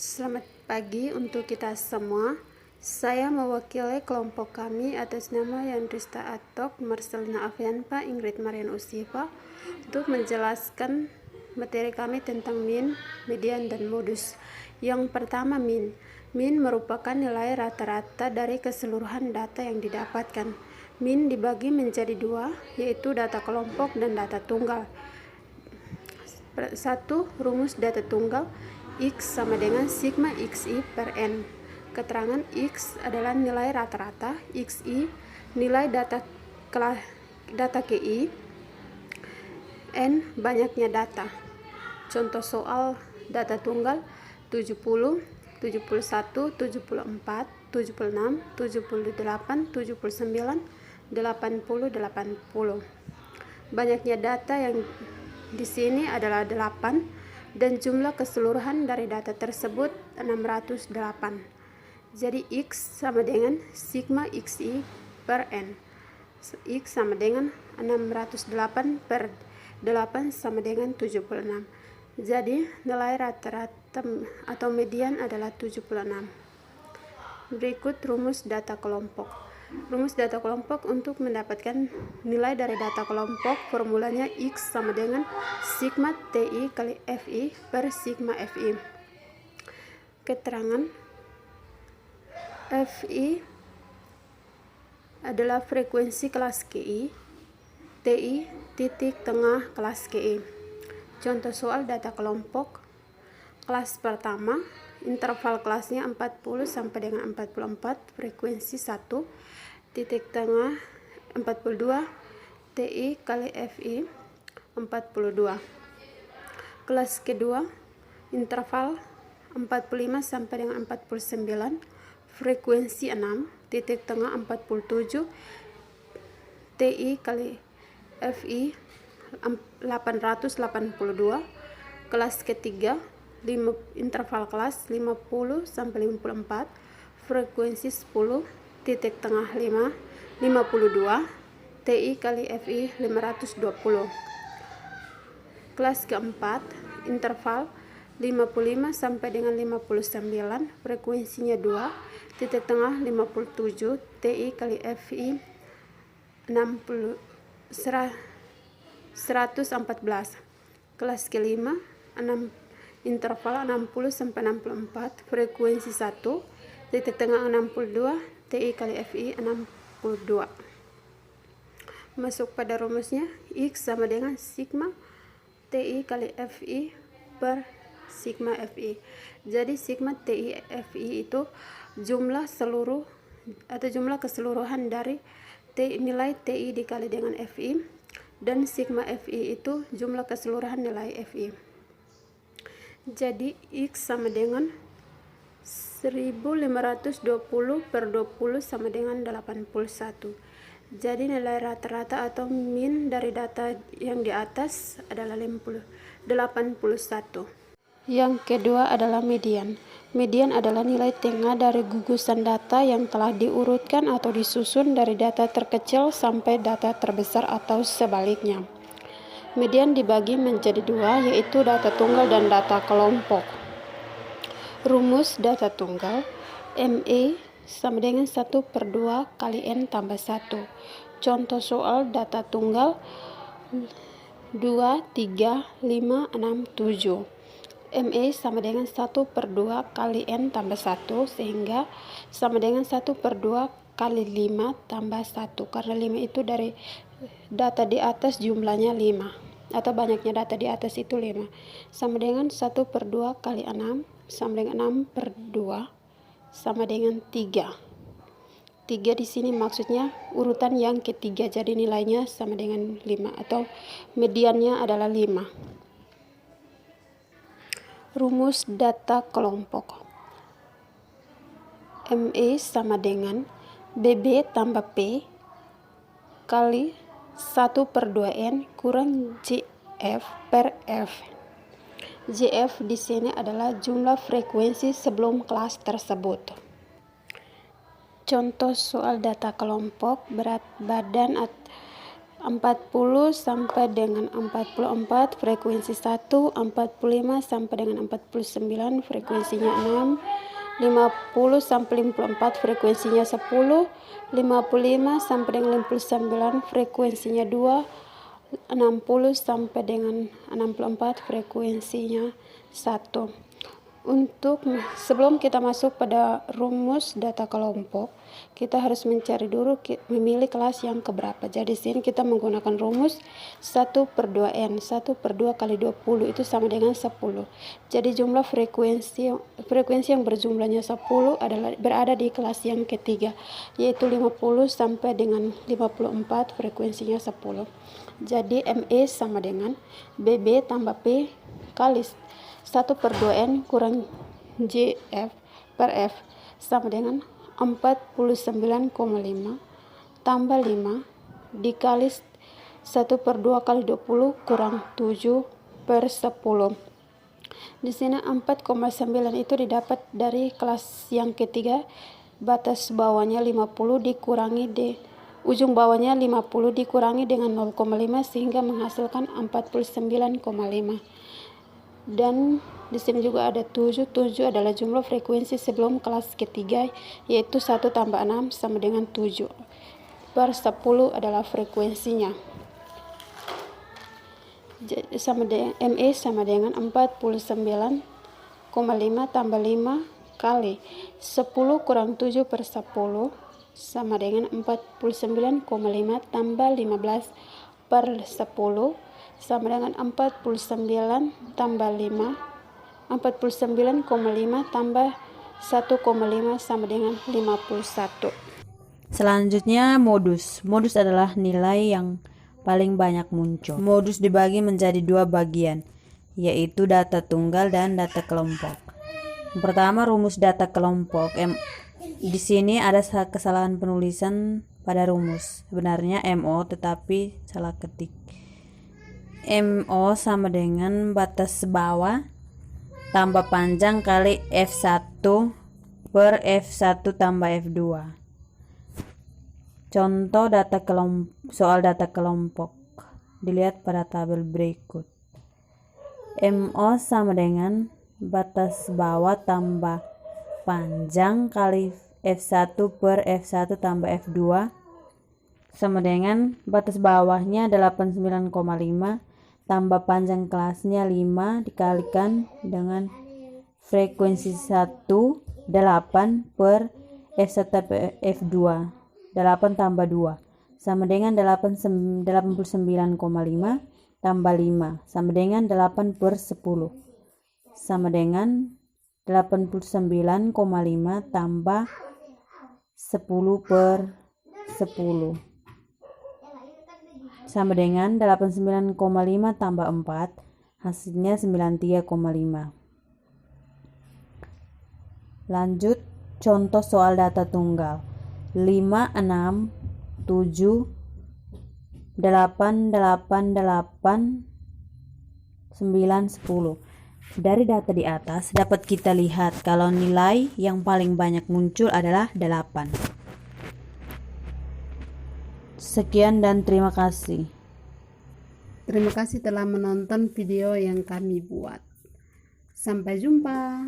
Selamat pagi untuk kita semua. Saya mewakili kelompok kami atas nama Yandrista Atok, Marcelina Avianpa, Ingrid Marian Usifa untuk menjelaskan materi kami tentang mean, median, dan modus. Yang pertama, mean. Mean merupakan nilai rata-rata dari keseluruhan data yang didapatkan. Mean dibagi menjadi dua, yaitu data kelompok dan data tunggal. Satu, rumus data tunggal. X sama dengan sigma XI per N. Keterangan X adalah nilai rata-rata, XI nilai data KI, N banyaknya data. Contoh soal data tunggal 70, 71, 74, 76, 78, 79, 80, 80. Banyaknya data yang di sini adalah 8 dan jumlah keseluruhan dari data tersebut 608. Jadi X sama dengan sigma XI per N. X sama dengan 608 per 8 sama dengan 76. Jadi nilai rata-rata atau median adalah 76. Berikut rumus data kelompok. Rumus data kelompok untuk mendapatkan nilai dari data kelompok, formulanya X sama dengan sigma TI kali FI per sigma FI. Keterangan FI adalah frekuensi kelas KI, TI titik tengah kelas KI. Contoh soal data kelompok kelas pertama, interval kelasnya 40 sampai dengan 44, frekuensi 1, titik tengah 42, TI kali FI 42. Kelas kedua, interval 45 sampai dengan 49, frekuensi 6, titik tengah 47, TI kali FI 882. Kelas ketiga, interval kelas 50 sampai 54, frekuensi 10, titik tengah 52, TI kali FI 520. Kelas keempat, interval 55 sampai dengan 59, frekuensinya 2, titik tengah 57, TI kali FI 114. Kelas kelima, interval 60 sampai 64, frekuensi 1, titik tengah 62, TI kali FI 62. Masuk pada rumusnya, X sama dengan sigma TI kali FI per sigma FI. Jadi sigma TI FI itu jumlah seluruh atau jumlah keseluruhan dari nilai TI dikali dengan FI, dan sigma FI itu jumlah keseluruhan nilai FI. Jadi X sama dengan 1520 per 20 sama dengan 81. Jadi nilai rata-rata atau mean dari data yang di atas adalah 81. Yang kedua adalah median. Median adalah nilai tengah dari gugusan data yang telah diurutkan atau disusun dari data terkecil sampai data terbesar atau sebaliknya. Median dibagi menjadi dua, yaitu data tunggal dan data kelompok. Rumus data tunggal, ME sama dengan 1/2 kali N tambah 1. Contoh soal data tunggal 2, 3, 5, 6, 7. ME sama dengan 1/2 kali N tambah 1, sehingga sama dengan 1/2 kali 5 tambah 1, karena 5 itu dari data di atas jumlahnya 5, atau banyaknya data di atas itu 5, sama dengan 1/2 kali 6, sama dengan 6/2, sama dengan 3. 3 di sini maksudnya urutan yang ketiga, jadi nilainya sama dengan 5 atau mediannya adalah 5. Rumus data kelompok. ME sama dengan BB tambah P kali 1/2N kurang JF per F. JF di sini adalah jumlah frekuensi sebelum kelas tersebut. Contoh soal data kelompok, berat badan 40 sampai dengan 44 frekuensi 1, 45 sampai dengan 49 frekuensinya 6, 50 sampai 54 frekuensinya 10, 55 sampai dengan 59 frekuensinya 2, 60 sampai dengan 64 frekuensinya 1. Sebelum kita masuk pada rumus data kelompok, kita harus mencari dulu memilih kelas yang keberapa. Jadi sini kita menggunakan rumus 1/2n. 1/2 kali 20 itu sama dengan 10. Jadi jumlah frekuensi yang berjumlahnya 10 berada di kelas yang ketiga, yaitu 50 sampai dengan 54 frekuensinya 10. Jadi ME sama dengan BB tambah P kali 1/2n kurang JF per F sama dengan 49,5 tambah 5 dikali 1/2 kali 20 kurang 7/10. Di sini 4,9 itu didapat dari kelas yang ketiga. Batas bawahnya 50 dikurangi ujung bawahnya 50 dikurangi dengan 0,5 sehingga menghasilkan 49,5. Dan di sini juga ada 7. 7 adalah jumlah frekuensi sebelum kelas ketiga, yaitu 1 tambah 6 sama dengan 7/10 adalah frekuensinya. Sama dengan ME sama dengan 49,5 tambah 5 kali 10 kurang 7/10 sama dengan 49,5 tambah 15/10 sama dengan 49 tambah 5, 49,5 tambah 1,5 sama dengan 51. Selanjutnya modus. Modus adalah nilai yang paling banyak muncul. Modus dibagi menjadi 2 bagian, yaitu data tunggal dan data kelompok. Yang pertama, rumus data kelompok. Di sini ada kesalahan penulisan pada rumus. Sebenarnya MO tetapi salah ketik. MO sama dengan batas bawah tambah panjang kali F1 per F1 tambah F2. Contoh soal data kelompok dilihat pada tabel berikut. MO sama dengan batas bawah tambah panjang kali F1 per F1 tambah F2 sama dengan batas bawahnya 89,5 tambah panjang kelasnya 5 dikalikan dengan frekuensi 1 8 per F1 F2 8 tambah 2 sama dengan 89,5 tambah 5 sama dengan 8/10 sama dengan 89,5 tambah 10/10 sama dengan 89,5 tambah 4 hasilnya 93,5. Lanjut contoh soal data tunggal 5, 6, 7, 8, 8, 8, 9, 10. Dari data di atas dapat kita lihat kalau nilai yang paling banyak muncul adalah 8. Sekian dan terima kasih. Terima kasih telah menonton video yang kami buat. Sampai jumpa.